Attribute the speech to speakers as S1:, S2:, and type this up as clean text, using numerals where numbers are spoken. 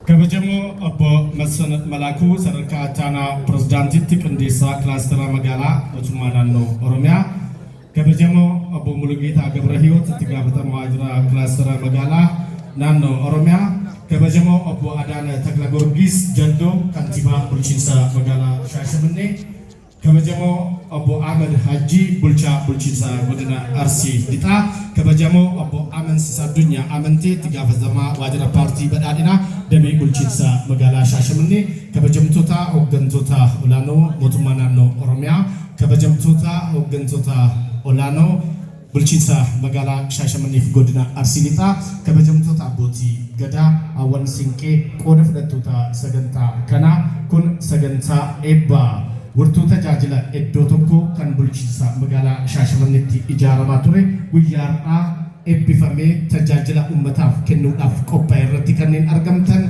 S1: Kabajamoo obbo Massanat Malaakuu sadarkaa ittaanaa pirezidaantiitti qindeessaa kilaastera magaalaa mootummaa naannoo Oromiyaa. Kabajamoo obbo Mulugeetaa Gabrahiyoot itti gaafatamaa waajjira kilaastera magaalaa naannoo Oromiyaa. Kabajamoo obbo Adaana Taklagorgis Jaldoo kantiibaa bulchiinsa magaalaa Shaashamannee. Kabajamoo obbo Ahmed Haji bulchaa bulchiinsa godina Arsii Lixaa. Kabajamoo obbo Amansiis Addunyaa Amantee itti gaafatamaa waajjira paartii badhaadhinaa damee bulchiinsa magaalaa Shaashamannee. Kabajamtoota hooggantoota olaanoo mootummaa naannoo Oromiyaa. Kabajamtoota hooggantoota olaanoo bulchiinsa magaalaa Shaashamannee fi godina Arsii Lixaa. Kabajamtoota abbootii gadaa hawwan siinqee qooda fudhattoota sagantaa kanaa kun sagantaa eebbaa Wartuu tajaajila iddoo tokko kan bulchiinsa magaalaa Shaashamanneetti ijaaramaa ture guyyaadhaa eebbifamee tajaajila uummataaf kennuudhaaf qophaa'e irratti kanneen argamtan